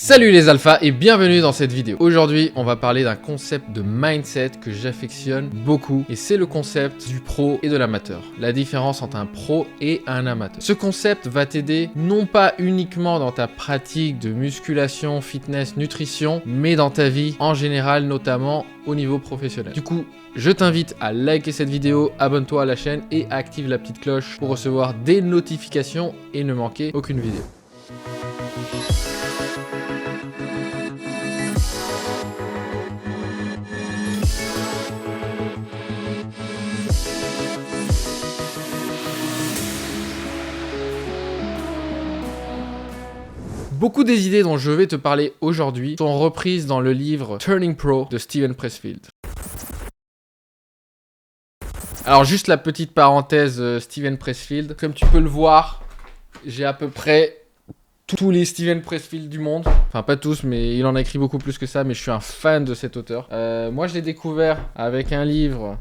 Salut les alphas et bienvenue dans cette vidéo. Aujourd'hui, on va parler d'un concept de mindset que j'affectionne beaucoup et c'est le concept du pro et de l'amateur. La différence entre un pro et un amateur. Ce concept va t'aider non pas uniquement dans ta pratique de musculation, fitness, nutrition, mais dans ta vie en général, notamment au niveau professionnel. Du coup, je t'invite à liker cette vidéo, abonne-toi à la chaîne et active la petite cloche pour recevoir des notifications et ne manquer aucune vidéo. Beaucoup des idées dont je vais te parler aujourd'hui sont reprises dans le livre Turning Pro de Steven Pressfield. Alors juste la petite parenthèse Steven Pressfield, comme tu peux le voir, j'ai à peu près tous les Steven Pressfield du monde. Enfin pas tous, mais il en a écrit beaucoup plus que ça, mais je suis un fan de cet auteur. Moi je l'ai découvert avec un livre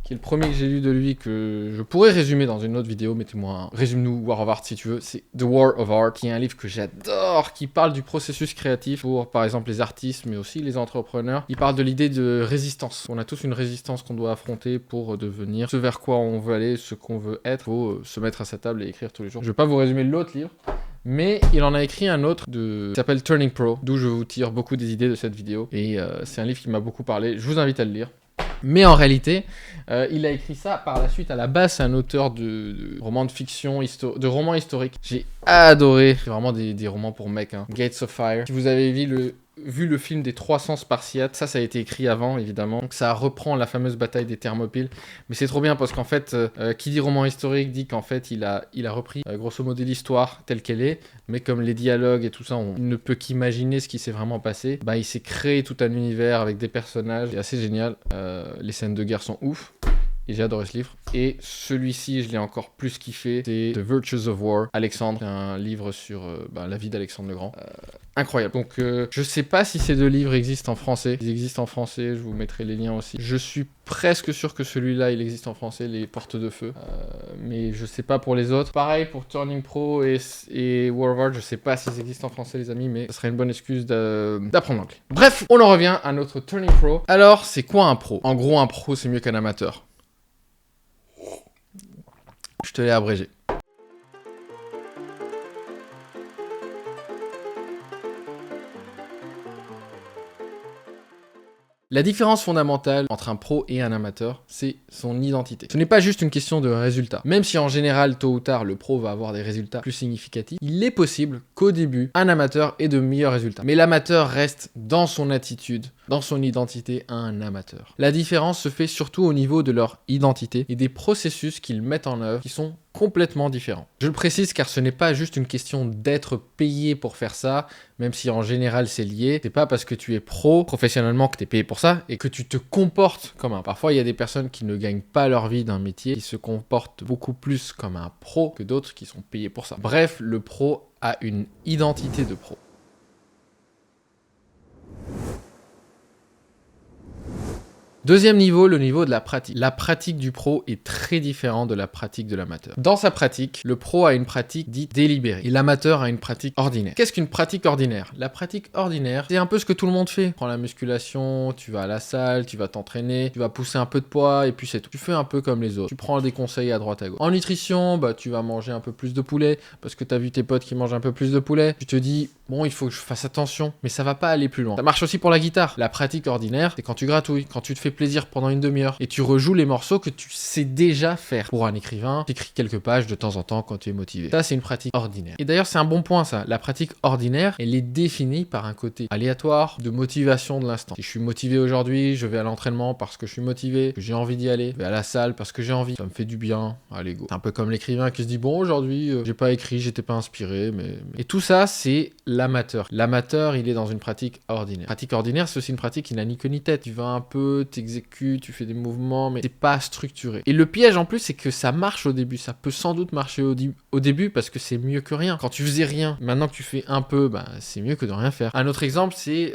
qui est le premier que j'ai lu de lui, que je pourrais résumer dans une autre vidéo, mettez-moi un résume-nous War of Art si tu veux, c'est The War of Art, qui est un livre que j'adore, qui parle du processus créatif pour, par exemple, les artistes, mais aussi les entrepreneurs. Il parle de l'idée de résistance. On a tous une résistance qu'on doit affronter pour devenir ce vers quoi on veut aller, ce qu'on veut être. Il faut se mettre à sa table et écrire tous les jours. Je vais pas vous résumer l'autre livre, mais il en a écrit un autre qui s'appelle Turning Pro, d'où je vous tire beaucoup des idées de cette vidéo. Et c'est un livre qui m'a beaucoup parlé, je vous invite à le lire. Mais en réalité, il a écrit ça par la suite. À la base, c'est un auteur de romans de fiction, de romans historiques. J'ai adoré. C'est vraiment des romans pour mecs. Hein. Gates of Fire. Si vous avez vu le film des 300 Spartiates, ça a été écrit avant, évidemment. Donc ça reprend la fameuse bataille des Thermopyles. Mais c'est trop bien parce qu'en fait, qui dit roman historique dit qu'en fait, il a repris grosso modo l'histoire telle qu'elle est. Mais comme les dialogues et tout ça, on ne peut qu'imaginer ce qui s'est vraiment passé. Bah, il s'est créé tout un univers avec des personnages. C'est assez génial. Les scènes de guerre sont ouf. Et j'ai adoré ce livre. Et celui-ci, je l'ai encore plus kiffé. C'est The Virtues of War. Alexandre, c'est un livre sur la vie d'Alexandre le Grand. Incroyable. Donc, je sais pas si ces deux livres existent en français. Ils existent en français, je vous mettrai les liens aussi. Je suis presque sûr que celui-là, il existe en français, Les Portes de Feu. Mais je sais pas pour les autres. Pareil pour Turning Pro et War of Art, je sais pas s'ils existent en français, les amis, mais ça serait une bonne excuse d'apprendre l'anglais. Bref, on en revient à notre Turning Pro. Alors, c'est quoi un pro? En gros, un pro, c'est mieux qu'un amateur. Je te l'ai abrégé. La différence fondamentale entre un pro et un amateur, c'est son identité. Ce n'est pas juste une question de résultat. Même si en général, tôt ou tard, le pro va avoir des résultats plus significatifs, il est possible qu'au début, un amateur ait de meilleurs résultats. Mais l'amateur reste dans son attitude, dans son identité, un amateur. La différence se fait surtout au niveau de leur identité et des processus qu'ils mettent en œuvre qui sont complètement différents. Je le précise car ce n'est pas juste une question d'être payé pour faire ça, même si en général c'est lié. C'est pas parce que tu es pro professionnellement que tu es payé pour ça et que tu te comportes comme un. Parfois il y a des personnes qui ne gagnent pas leur vie d'un métier, qui se comportent beaucoup plus comme un pro que d'autres qui sont payés pour ça. Bref, le pro a une identité de pro. Deuxième niveau, le niveau de la pratique. La pratique du pro est très différente de la pratique de l'amateur. Dans sa pratique, le pro a une pratique dite délibérée et l'amateur a une pratique ordinaire. Qu'est-ce qu'une pratique ordinaire? La pratique ordinaire, c'est un peu ce que tout le monde fait. Tu prends la musculation, tu vas à la salle, tu vas t'entraîner, tu vas pousser un peu de poids et puis c'est tout. Tu fais un peu comme les autres. Tu prends des conseils à droite à gauche. En nutrition, tu vas manger un peu plus de poulet parce que tu as vu tes potes qui mangent un peu plus de poulet. Tu te dis, bon, il faut que je fasse attention, mais ça va pas aller plus loin. Ça marche aussi pour la guitare. La pratique ordinaire, c'est quand tu gratouilles, quand tu te fais plaisir pendant une demi-heure et tu rejoues les morceaux que tu sais déjà faire. Pour un écrivain, tu écris quelques pages de temps en temps quand tu es motivé. Ça, c'est une pratique ordinaire. Et d'ailleurs, c'est un bon point ça. La pratique ordinaire, elle est définie par un côté aléatoire de motivation de l'instant. Si je suis motivé aujourd'hui, je vais à l'entraînement parce que je suis motivé, que j'ai envie d'y aller. Je vais à la salle parce que j'ai envie. Ça me fait du bien. Allez, go. C'est un peu comme l'écrivain qui se dit, bon, aujourd'hui, j'ai pas écrit, j'étais pas inspiré, mais... Et tout ça, c'est l'amateur. L'amateur, il est dans une pratique ordinaire. Pratique ordinaire, c'est aussi une pratique qui n'a ni queue ni tête. Tu vas un peu t'exécutes, tu fais des mouvements, mais c'est pas structuré. Et le piège en plus, c'est que ça marche au début. Ça peut sans doute marcher au début parce que c'est mieux que rien. Quand tu faisais rien, maintenant que tu fais un peu, bah, c'est mieux que de rien faire. Un autre exemple, c'est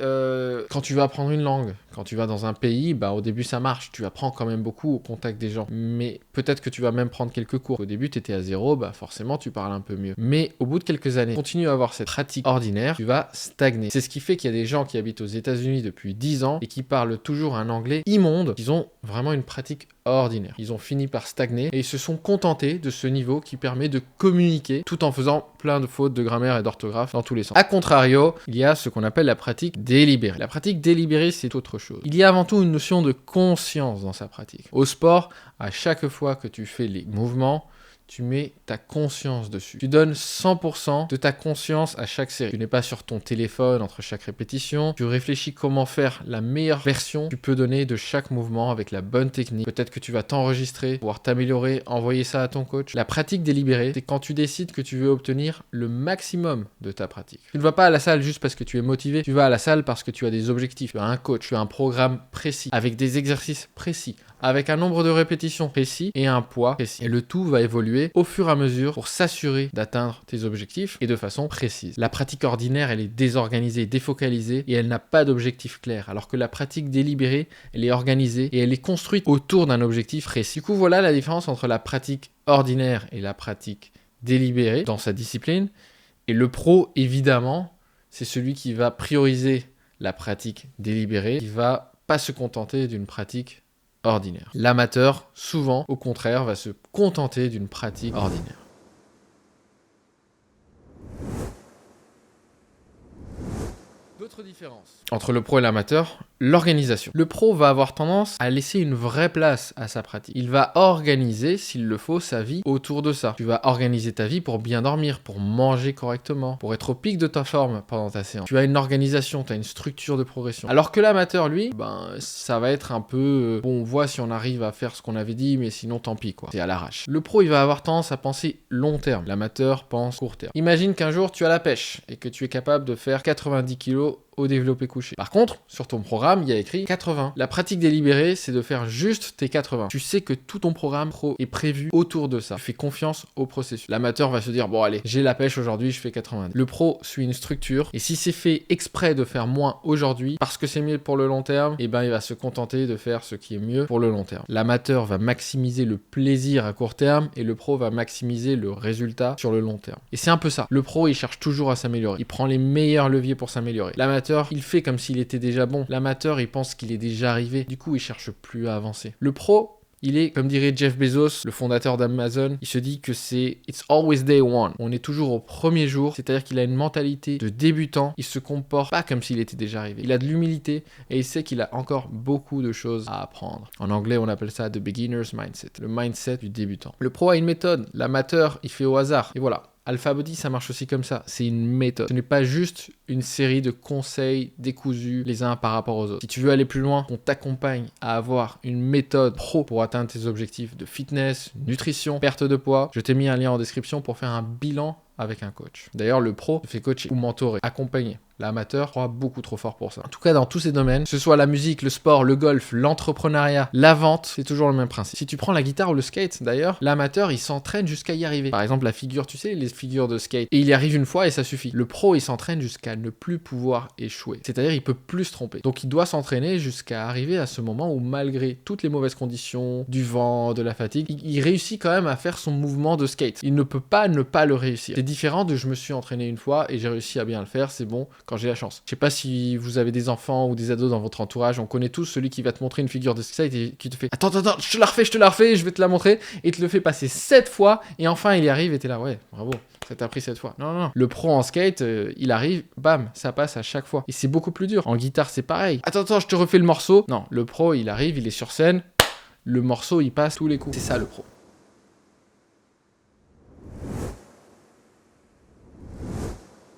quand tu vas apprendre une langue. Quand tu vas dans un pays, bah, au début ça marche. Tu apprends quand même beaucoup au contact des gens. Mais peut-être que tu vas même prendre quelques cours. Au début, tu étais à zéro, bah forcément tu parles un peu mieux. Mais au bout de quelques années, continue à avoir cette pratique ordinaire, tu vas stagner. C'est ce qui fait qu'il y a des gens qui habitent aux États-Unis depuis 10 ans et qui parlent toujours un anglais immonde. Ils ont vraiment une pratique ordinaire. Ils ont fini par stagner et ils se sont contentés de ce niveau qui permet de communiquer tout en faisant plein de fautes de grammaire et d'orthographe dans tous les sens. A contrario, il y a ce qu'on appelle la pratique délibérée. La pratique délibérée, c'est autre chose. Il y a avant tout une notion de conscience dans sa pratique. Au sport, à chaque fois que tu fais les mouvements, tu mets ta conscience dessus. Tu donnes 100% de ta conscience à chaque série. Tu n'es pas sur ton téléphone entre chaque répétition. Tu réfléchis comment faire la meilleure version que tu peux donner de chaque mouvement avec la bonne technique. Peut-être que tu vas t'enregistrer, pouvoir t'améliorer, envoyer ça à ton coach. La pratique délibérée, c'est quand tu décides que tu veux obtenir le maximum de ta pratique. Tu ne vas pas à la salle juste parce que tu es motivé. Tu vas à la salle parce que tu as des objectifs. Tu as un coach, tu as un programme précis, avec des exercices précis, avec un nombre de répétitions précis et un poids précis. Et le tout va évoluer au fur et à mesure pour s'assurer d'atteindre tes objectifs et de façon précise. La pratique ordinaire, elle est désorganisée, défocalisée et elle n'a pas d'objectif clair. Alors que la pratique délibérée, elle est organisée et elle est construite autour d'un objectif précis. Du coup, voilà la différence entre la pratique ordinaire et la pratique délibérée dans sa discipline. Et le pro, évidemment, c'est celui qui va prioriser la pratique délibérée, qui va pas se contenter d'une pratique ordinaire. L'amateur, souvent, au contraire, va se contenter d'une pratique ordinaire. D'autres différences entre le pro et l'amateur, l'organisation. Le pro va avoir tendance à laisser une vraie place à sa pratique. Il va organiser, s'il le faut, sa vie autour de ça. Tu vas organiser ta vie pour bien dormir, pour manger correctement, pour être au pic de ta forme pendant ta séance. Tu as une organisation, tu as une structure de progression. Alors que l'amateur, lui, ça va être un peu... on voit si on arrive à faire ce qu'on avait dit, mais sinon tant pis, quoi. C'est à l'arrache. Le pro, il va avoir tendance à penser long terme. L'amateur pense court terme. Imagine qu'un jour, tu as la pêche et que tu es capable de faire 90 kilos au développé couché. Par contre, sur ton programme, il y a écrit 80. La pratique délibérée, c'est de faire juste tes 80. Tu sais que tout ton programme pro est prévu autour de ça. Tu fais confiance au processus. L'amateur va se dire, bon allez, j'ai la pêche aujourd'hui, je fais 80. Le pro suit une structure et si c'est fait exprès de faire moins aujourd'hui, parce que c'est mieux pour le long terme, il va se contenter de faire ce qui est mieux pour le long terme. L'amateur va maximiser le plaisir à court terme et le pro va maximiser le résultat sur le long terme. Et c'est un peu ça. Le pro, il cherche toujours à s'améliorer. Il prend les meilleurs leviers pour s'améliorer. L'amateur, il fait comme s'il était déjà bon. L'amateur, il pense qu'il est déjà arrivé. Du coup, il cherche plus à avancer. Le pro, il est, comme dirait Jeff Bezos, le fondateur d'Amazon, il se dit que c'est « It's always day one ». On est toujours au premier jour, c'est-à-dire qu'il a une mentalité de débutant. Il se comporte pas comme s'il était déjà arrivé. Il a de l'humilité et il sait qu'il a encore beaucoup de choses à apprendre. En anglais, on appelle ça « the beginner's mindset », le mindset du débutant. Le pro a une méthode. L'amateur, il fait au hasard. Et voilà. Alpha Body, ça marche aussi comme ça. C'est une méthode. Ce n'est pas juste une série de conseils décousus les uns par rapport aux autres. Si tu veux aller plus loin, on t'accompagne à avoir une méthode pro pour atteindre tes objectifs de fitness, nutrition, perte de poids. Je t'ai mis un lien en description pour faire un bilan avec un coach. D'ailleurs, le pro te fait coacher ou mentorer, accompagner. L'amateur croit beaucoup trop fort pour ça. En tout cas, dans tous ces domaines, que ce soit la musique, le sport, le golf, l'entrepreneuriat, la vente, c'est toujours le même principe. Si tu prends la guitare ou le skate, d'ailleurs, l'amateur, il s'entraîne jusqu'à y arriver. Par exemple, la figure, tu sais, les figures de skate. Et il y arrive une fois et ça suffit. Le pro, il s'entraîne jusqu'à ne plus pouvoir échouer. C'est-à-dire, il peut plus se tromper. Donc, il doit s'entraîner jusqu'à arriver à ce moment où, malgré toutes les mauvaises conditions, du vent, de la fatigue, il réussit quand même à faire son mouvement de skate. Il ne peut pas ne pas le réussir. C'est différent de je me suis entraîné une fois et j'ai réussi à bien le faire, c'est bon. Quand j'ai la chance. Je sais pas si vous avez des enfants ou des ados dans votre entourage, on connaît tous celui qui va te montrer une figure de skate et qui te fait attends, je te la refais, je vais te la montrer et te le fait passer 7 fois et enfin il y arrive et t'es là, ouais, bravo, ça t'a pris 7 fois. Non. Le pro en skate, il arrive, bam, ça passe à chaque fois. Et c'est beaucoup plus dur. En guitare, c'est pareil. Attends, je te refais le morceau. Non, le pro, il arrive, il est sur scène, le morceau, il passe tous les coups. C'est ça le pro.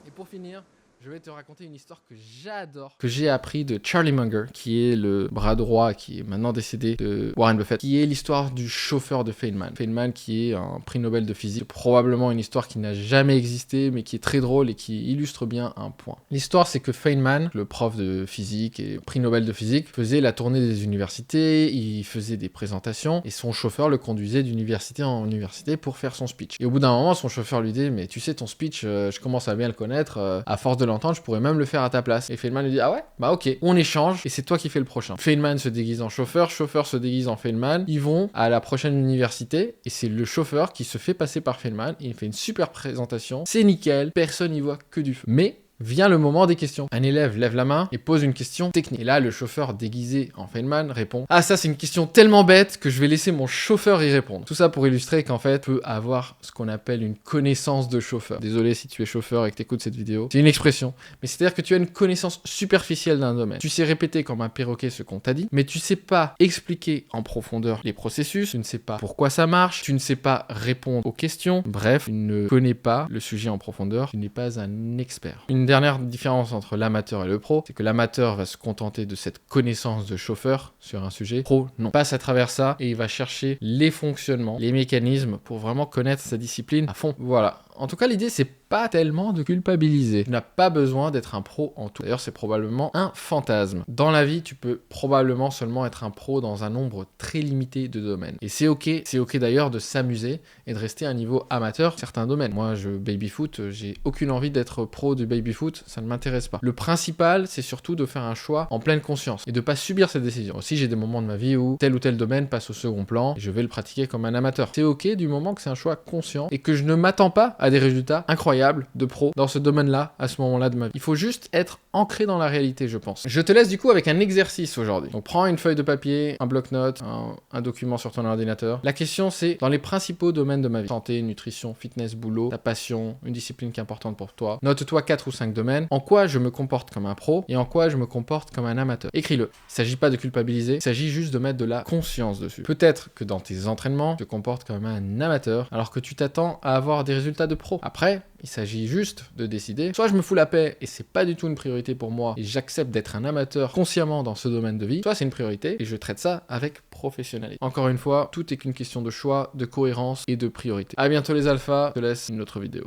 Et pour finir, Je vais te raconter une histoire que j'adore, que j'ai appris de Charlie Munger, qui est le bras droit, qui est maintenant décédé, de Warren Buffett, qui est l'histoire du chauffeur de Feynman. Feynman qui est un prix Nobel de physique, probablement une histoire qui n'a jamais existé, mais qui est très drôle et qui illustre bien un point. L'histoire, c'est que Feynman, le prof de physique et prix Nobel de physique, faisait la tournée des universités, il faisait des présentations, et son chauffeur le conduisait d'université en université pour faire son speech. Et au bout d'un moment, son chauffeur lui dit « Mais tu sais, ton speech, je commence à bien le connaître, à force de l'entendre, je pourrais même le faire à ta place. » Et Feynman lui dit « Ah ouais? Bah ok, on échange, et c'est toi qui fais le prochain. » Feynman se déguise en chauffeur, chauffeur se déguise en Feynman, ils vont à la prochaine université, et c'est le chauffeur qui se fait passer par Feynman, et il fait une super présentation, c'est nickel, personne n'y voit que du feu. Mais vient le moment des questions. Un élève lève la main et pose une question technique. Et là, le chauffeur déguisé en Feynman répond « Ah, ça, c'est une question tellement bête que je vais laisser mon chauffeur y répondre. » Tout ça pour illustrer qu'en fait, peut avoir ce qu'on appelle une connaissance de chauffeur. Désolé si tu es chauffeur et que tu écoutes cette vidéo. C'est une expression. Mais c'est-à-dire que tu as une connaissance superficielle d'un domaine. Tu sais répéter comme un perroquet ce qu'on t'a dit, mais tu sais pas expliquer en profondeur les processus, tu ne sais pas pourquoi ça marche, tu ne sais pas répondre aux questions. Bref, tu ne connais pas le sujet en profondeur, tu n'es pas un expert. Une dernière différence entre l'amateur et le pro, c'est que l'amateur va se contenter de cette connaissance de chauffeur sur un sujet. Pro, non. Passe à travers ça et il va chercher les fonctionnements, les mécanismes pour vraiment connaître sa discipline à fond. Voilà. En tout cas, l'idée, c'est pas tellement de culpabiliser. Tu n'as pas besoin d'être un pro en tout. D'ailleurs, c'est probablement un fantasme. Dans la vie, tu peux probablement seulement être un pro dans un nombre très limité de domaines. Et c'est ok d'ailleurs de s'amuser et de rester à un niveau amateur dans certains domaines. Moi, je baby-foot, j'ai aucune envie d'être pro du baby-foot, ça ne m'intéresse pas. Le principal, c'est surtout de faire un choix en pleine conscience et de pas subir cette décision. Aussi, j'ai des moments de ma vie où tel ou tel domaine passe au second plan et je vais le pratiquer comme un amateur. C'est ok du moment que c'est un choix conscient et que je ne m'attends pas à des résultats incroyables de pro dans ce domaine-là, à ce moment-là de ma vie. Il faut juste être ancré dans la réalité, je pense. Je te laisse du coup avec un exercice aujourd'hui. Donc prends une feuille de papier, un bloc-notes, un document sur ton ordinateur. La question c'est, dans les principaux domaines de ma vie, santé, nutrition, fitness, boulot, ta passion, une discipline qui est importante pour toi, note-toi 4 ou 5 domaines, en quoi je me comporte comme un pro et en quoi je me comporte comme un amateur. Écris-le. Il s'agit pas de culpabiliser, il s'agit juste de mettre de la conscience dessus. Peut-être que dans tes entraînements, tu te comportes comme un amateur alors que tu t'attends à avoir des résultats de pro. Après, il s'agit juste de décider, soit je me fous la paix et c'est pas du tout une priorité pour moi et j'accepte d'être un amateur consciemment dans ce domaine de vie, soit c'est une priorité et je traite ça avec professionnalisme. Encore une fois, tout est qu'une question de choix, de cohérence et de priorité. À bientôt les alphas, je te laisse une autre vidéo.